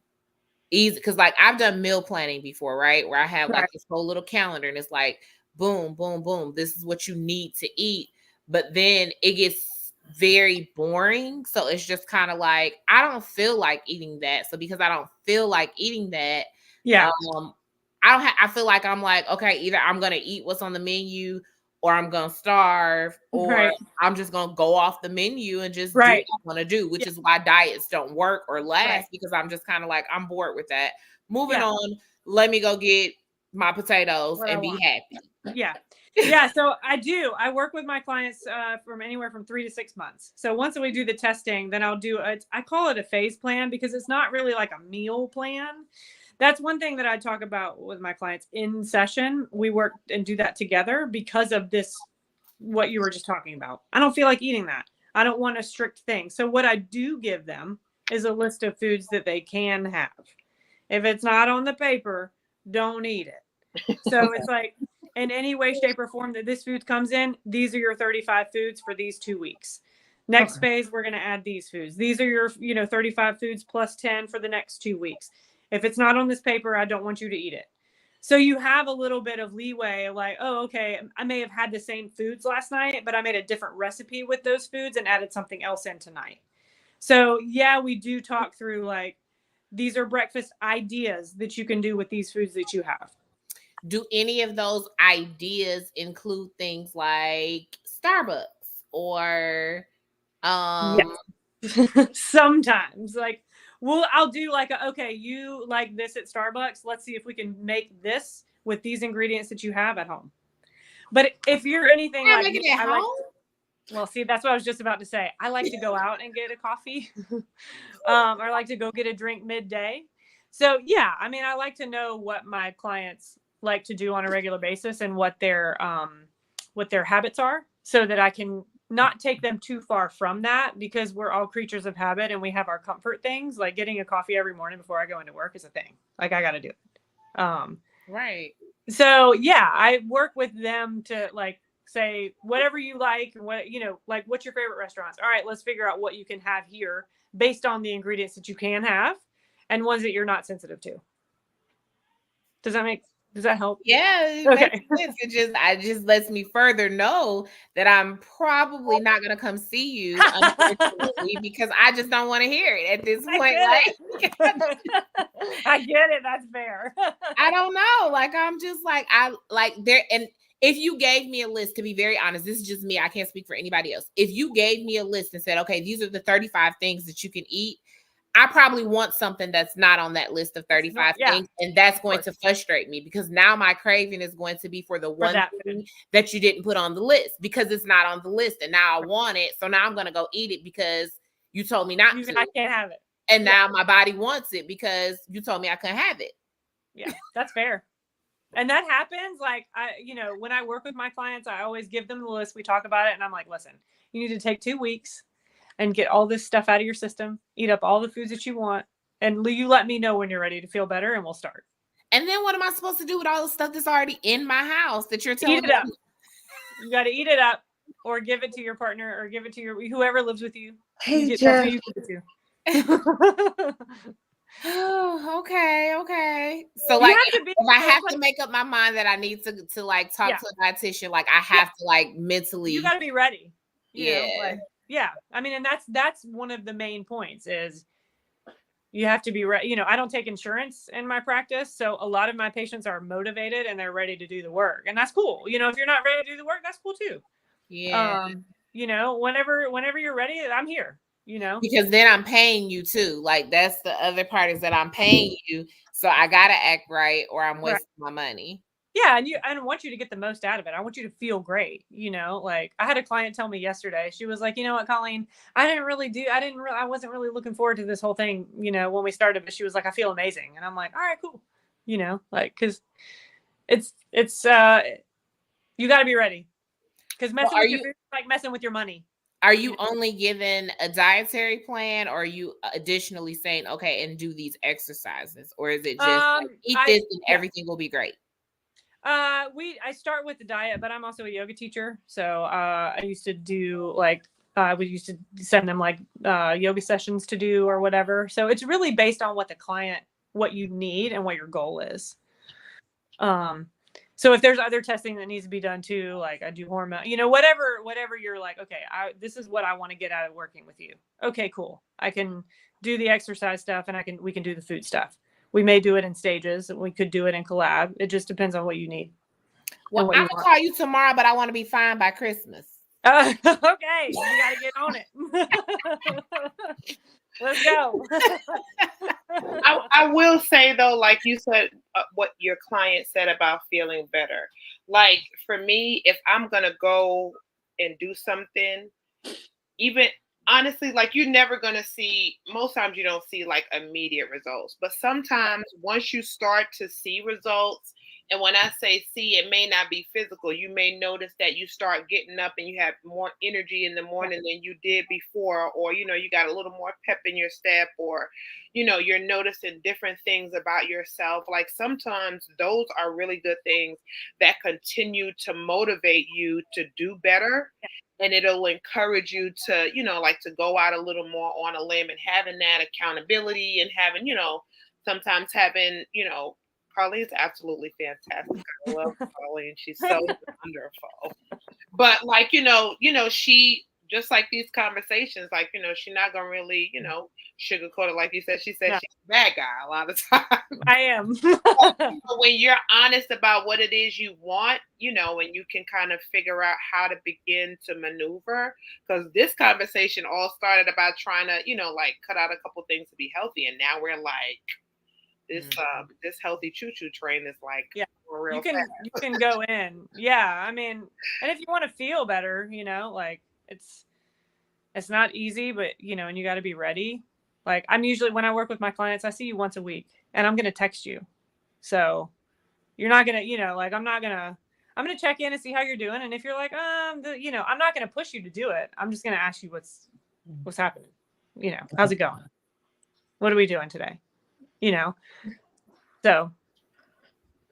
easy, because like I've done meal planning before, right, where I have like this whole little calendar and it's like boom, boom, boom, this is what you need to eat, but then it gets very boring. So it's just kind of like, I don't feel like eating that. So because I don't feel like eating that, I feel like I'm like, okay, either I'm going to eat what's on the menu, or I'm going to starve, or I'm just going to go off the menu and just do what I want to do, which is why diets don't work or last, because I'm just kind of like, I'm bored with that. Moving on, let me go get my potatoes and be happy. Yeah. So I work with my clients from anywhere from 3 to 6 months. So once we do the testing, then I'll do I call it a phase plan, because it's not really like a meal plan. That's one thing that I talk about with my clients in session. We work and do that together because of this, what you were just talking about. I don't feel like eating that. I don't want a strict thing. So what I do give them is a list of foods that they can have. If it's not on the paper, don't eat it. So it's like, in any way, shape, or form that this food comes in, these are your 35 foods for these 2 weeks. Next phase, we're going to add these foods. These are your 35 foods plus 10 for the next 2 weeks. If it's not on this paper, I don't want you to eat it. So you have a little bit of leeway, like, oh, okay, I may have had the same foods last night, but I made a different recipe with those foods and added something else in tonight. So yeah, we do talk through like, these are breakfast ideas that you can do with these foods that you have. Do any of those ideas include things like Starbucks or sometimes like, I'll do like, okay, you like this at Starbucks. Let's see if we can make this with these ingredients that you have at home. But if you're anything like me, well, see, that's what I was just about to say. I like to go out and get a coffee, or I like to go get a drink midday. So yeah, I mean, I like to know what my clients like to do on a regular basis and what their habits are, so that I can not take them too far from that, because we're all creatures of habit and we have our comfort things. Like getting a coffee every morning before I go into work is a thing. Like I got to do it. Right. So yeah, I work with them to like say whatever you like, what, like what's your favorite restaurants? All right, let's figure out what you can have here based on the ingredients that you can have and ones that you're not sensitive to. Does that make Does that help? Yeah, it Okay. makes sense. It just lets me further know that I'm probably not gonna come see you, unfortunately, because I just don't want to hear it at this I point. get Like, it. I get it. That's fair. I don't know. Like, I'm just like, I like there. And if you gave me a list, to be very honest, this is just me. I can't speak for anybody else. If you gave me a list and said, okay, these are the 35 things that you can eat, I probably want something that's not on that list of 35 Yeah, things. And that's of going course. to frustrate me because now my craving is going to be for the one that thing that you didn't put on the list because it's not on the list. And now I want it. So now I'm going to go eat it because you told me not to. I can't have it. And now my body wants it because you told me I couldn't have it. Yeah, that's fair. And that happens. Like, when I work with my clients, I always give them the list. We talk about it. And I'm like, listen, you need to take 2 weeks and get all this stuff out of your system, eat up all the foods that you want. And you let me know when you're ready to feel better and we'll start. And then what am I supposed to do with all the stuff that's already in my house that you're telling me? Eat it up. You got to eat it up or give it to your partner or give it to whoever lives with you. Hey, That's Jeff. who you give it to. Oh, okay. So like if I have to make up my mind that I need to like talk to a dietitian, like I have to like mentally. You got to be ready. You know, like, I mean, and that's one of the main points is you have to be ready. I don't take insurance in my practice. So a lot of my patients are motivated and they're ready to do the work. And that's cool. If you're not ready to do the work, that's cool too. Yeah. Whenever you're ready, I'm here, Because then I'm paying you too. Like that's the other part is that I'm paying you. So I got to act right or I'm wasting my money. Yeah. And I want you to get the most out of it. I want you to feel great. Like I had a client tell me yesterday, she was like, you know what, Colleen, I wasn't really looking forward to this whole thing, when we started, but she was like, I feel amazing. And I'm like, all right, cool. Cause it's you got to be ready. Cause messing with your food is like messing with your money. Are you only given a dietary plan or are you additionally saying, okay, and do these exercises? Or is it just eat this and everything will be great? I start with the diet, but I'm also a yoga teacher. So I used to do we used to send them yoga sessions to do or whatever. So it's really based on what you need and what your goal is. So if there's other testing that needs to be done too, like I do hormone, whatever you're like, okay, this is what I want to get out of working with you. Okay, cool. I can do the exercise stuff and we can do the food stuff. We may do it in stages and we could do it in collab. It just depends on what you need. Well, I'm gonna call you tomorrow, but I want to be fine by Christmas. Okay, you gotta get on it. Let's go. I will say though, like you said, what your client said about feeling better. Like for me, if I'm gonna go and do something, even honestly, like you're never gonna see. Most times you don't see like immediate results, but sometimes once you start to see results. And when I say see, it may not be physical. You may notice that you start getting up and you have more energy in the morning than you did before, or, you got a little more pep in your step, or, you're noticing different things about yourself. Like sometimes those are really good things that continue to motivate you to do better. And it'll encourage you to, to go out a little more on a limb and having that accountability and having, sometimes having, Carlene's absolutely fantastic. I love Carlene. She's so wonderful. But she just like these conversations, she's not gonna really, sugarcoat it. Like you said, she said she's a bad guy a lot of times. I am. When you're honest about what it is you want, and you can kind of figure out how to begin to maneuver. Because this conversation all started about trying to, cut out a couple things to be healthy, and now we're like. This healthy choo-choo train is like real you can go in. Yeah. I mean, and if you want to feel better, it's not easy, but and you got to be ready. Like I'm usually when I work with my clients, I see you once a week and I'm going to text you. So you're not going to, I'm going to check in and see how you're doing. And if you're like, I'm not going to push you to do it. I'm just going to ask you what's happening. How's it going? What are we doing today? So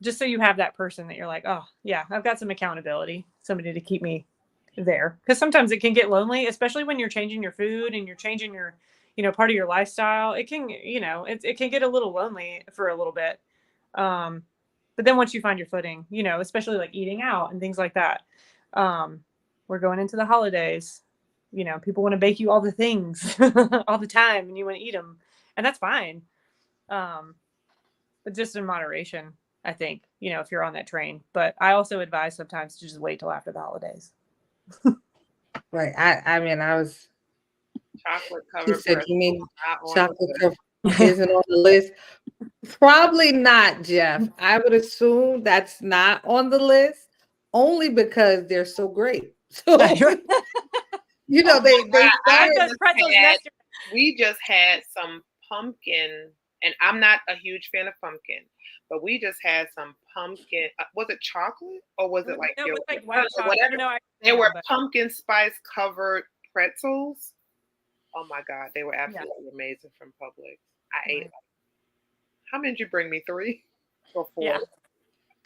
just so you have that person that you're like, oh yeah, I've got some accountability, somebody to keep me there. Because sometimes it can get lonely, especially when you're changing your food and you're changing your, part of your lifestyle. It can, it can get a little lonely for a little bit. But But then once you find your footing, you know, especially like eating out and things like that, we're going into the holidays. You know, people want to bake you all the things all the time, and you want to eat them, and that's fine. But just in moderation, I think, you know, if you're on that train. But I also advise sometimes to just wait till after the holidays. Right. I mean, I was. Chocolate He covered said, "You mean pretzels, chocolate covered isn't on the list?" Probably not, Jeff. I would assume that's not on the list, only because they're so great. So you know, they I had started. those pretzels yesterday. We just had some pumpkin, and I'm not a huge fan of pumpkin, but we just had some pumpkin. Was it chocolate or was it like No, it was like yogurt? white chocolate. Whatever. No, They were pumpkin spice covered pretzels. Oh my God, they were absolutely amazing from Publix. I ate. How many did you bring me? 3 or 4? Yeah,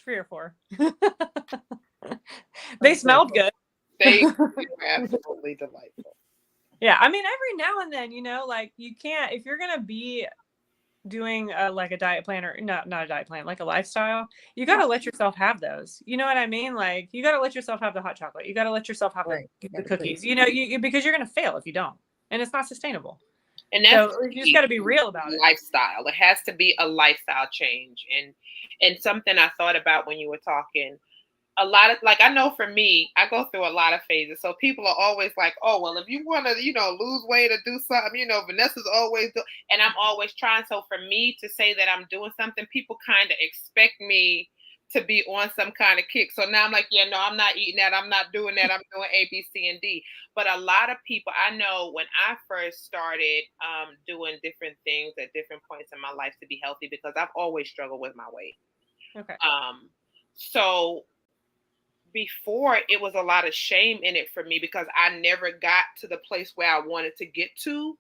3 or 4. They smelled good. They were absolutely delightful. Yeah, I mean, every now and then, you know, like you can't, if you're gonna be doing like a diet plan, or not a diet plan, like a lifestyle, you got to let yourself have those. You know what I mean? Like you got to let yourself have the hot chocolate. You got to let yourself have the cookies. You know, because you're gonna fail if you don't, and it's not sustainable. And that's so you just got to be real about it. Lifestyle. It has to be a lifestyle change, and something I thought about when you were talking. A lot of, like, I know for me, I go through a lot of phases. So people are always like, oh, well, if you want to, you know, lose weight or do something, you know, Vanessa's always and I'm always trying. So for me to say that I'm doing something, people kind of expect me to be on some kind of kick. So now I'm like, yeah, no, I'm not eating that. I'm not doing that. I'm doing A, B, C, and D. But a lot of people, I know when I first started doing different things at different points in my life to be healthy, because I've always struggled with my weight. Okay. So before, it was a lot of shame in it for me because I never got to the place where I wanted to get to,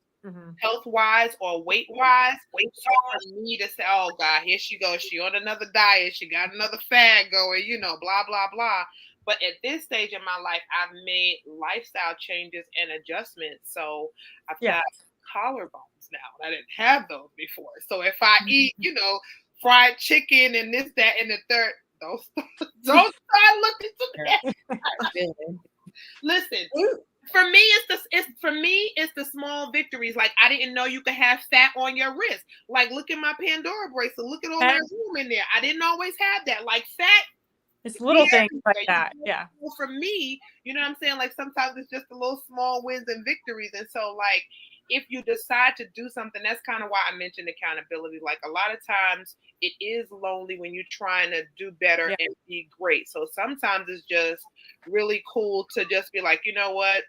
health-wise or weight-wise. So for me to say, oh God, here she goes, she on another diet, she got another fad going, you know, blah, blah, blah. But at this stage in my life, I've made lifestyle changes and adjustments. So I've got collarbones now. I didn't have those before. So if I eat, you know, fried chicken and this, that, and the third, don't start looking to me. Listen, for me, it's the small victories. Like, I didn't know you could have fat on your wrist. Like, look at my Pandora bracelet. Look at all that room in there. I didn't always have that. Like, fat. It's little things like that. Yeah. For me, you know what I'm saying? Like, sometimes it's just the little small wins and victories. And so, like, if you decide to do something, that's kind of why I mentioned accountability. Like, a lot of times it is lonely when you're trying to do better and be great. So sometimes it's just really cool to just be like, you know what?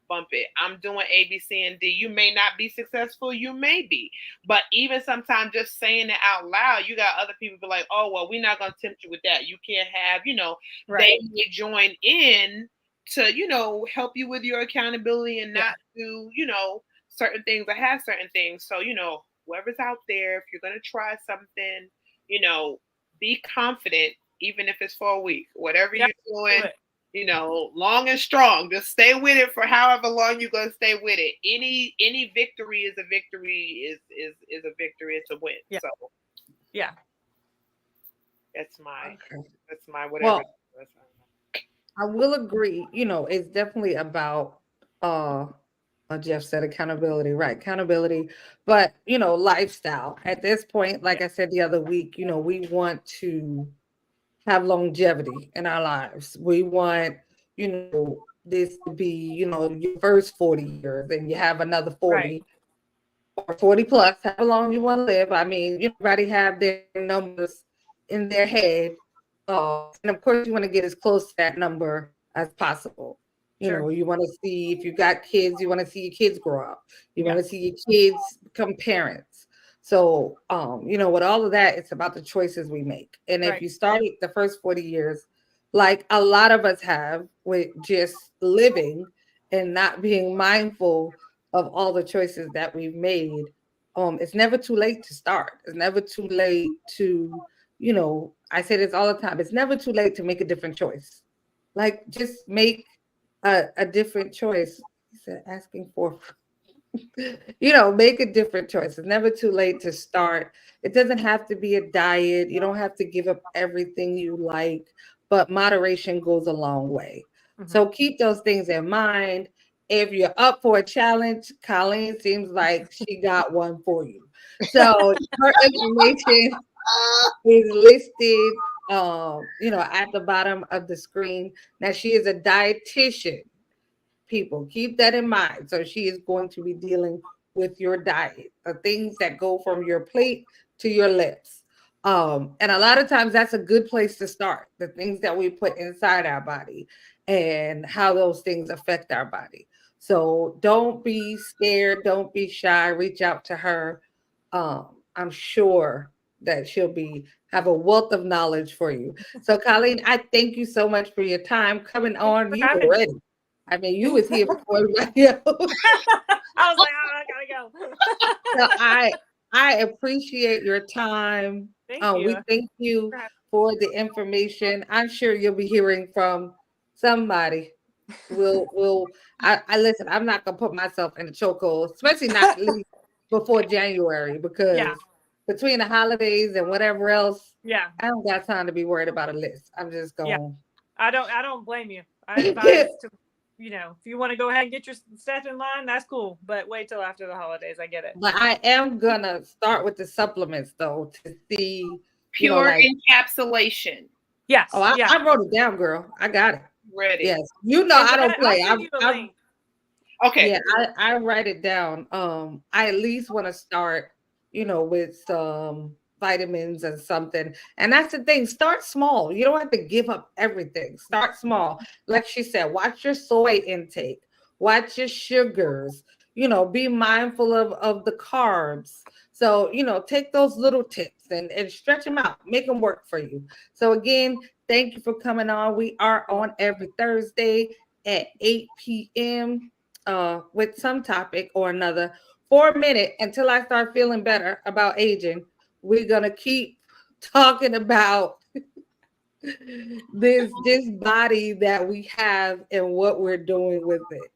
Bump it. I'm doing A, B, C, and D. You may not be successful. You may be. But even sometimes just saying it out loud, you got other people be like, oh, well, we're not going to tempt you with that. You can't have, you know, they may join in to, you know, help you with your accountability and not do, you know, certain things or have certain things. So, you know, whoever's out there, if you're going to try something, you know, be confident, even if it's for a week, whatever you're doing, you know, long and strong, just stay with it for however long you're going to stay with it. Any victory is a victory, is a victory. It's a win. So that's my whatever. Well, I will agree. You know, it's definitely about Jeff said accountability, right? Accountability, but you know, lifestyle. At this point, like I said the other week, you know, we want to have longevity in our lives. We want, you know, this to be, you know, your first 40 years, and you have another 40 or 40 plus, however long you want to live. I mean, everybody have their numbers in their head. And of course, you want to get as close to that number as possible. You know, you want to see, if you got kids, you want to see your kids grow up. You want to see your kids become parents. So, you know, with all of that, it's about the choices we make. And if you start the first 40 years, like a lot of us have, with just living and not being mindful of all the choices that we've made, it's never too late to start. It's never too late to, you know, I say this all the time. It's never too late to make a different choice. Like, just make a different choice. He said, asking for Make a different choice. It's never too late to start. It doesn't have to be a diet. You don't have to give up everything you like, but moderation goes a long way. So keep those things in mind. If you're up for a challenge, Colleen seems like she got one for you. So her information is listed at the bottom of the screen. Now she is a dietitian. People keep that in mind. So she is going to be dealing with your diet, the things that go from your plate to your lips. And a lot of times that's a good place to start, the things that we put inside our body and how those things affect our body. So don't be scared, don't be shy, reach out to her. I'm sure that she'll have a wealth of knowledge for you. So Colleen, I thank you so much for your time coming on. You were ready. I mean, you was here before everybody else. I was like, oh, I gotta go. So I appreciate your time. Thank you. We thank you for the information. I'm sure you'll be hearing from somebody. I listen, I'm not gonna put myself in a chokehold, especially not before January, because between the holidays and whatever else, I don't got time to be worried about a list. I'm just going. Yeah. I don't blame you. I advise to, if you want to go ahead and get your stuff in line, that's cool. But wait till after the holidays. I get it. But I am gonna start with the supplements though to see pure encapsulation. Yes. Oh, I wrote it down, girl. I got it. Ready. Yes. I don't play. Okay. Yeah, I write it down. I at least want to start, with some vitamins and something. And that's the thing. Start small. You don't have to give up everything. Start small. Like she said, watch your soy intake, watch your sugars, be mindful of the carbs. So, take those little tips and stretch them out, make them work for you. So again, thank you for coming on. We are on every Thursday at 8 p.m. With some topic or another. For a minute, until I start feeling better about aging, we're gonna keep talking about this body that we have and what we're doing with it.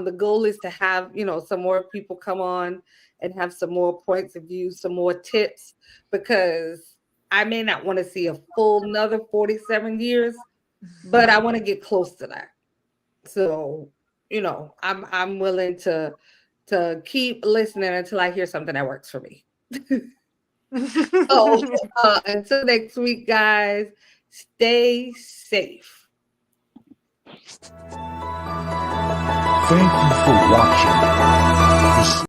The goal is to have some more people come on and have some more points of view, some more tips, because I may not want to see a full another 47 years, but I want to get close to that. So I'm willing to keep listening until I hear something that works for me. So until next week, guys, stay safe. Thank you for watching.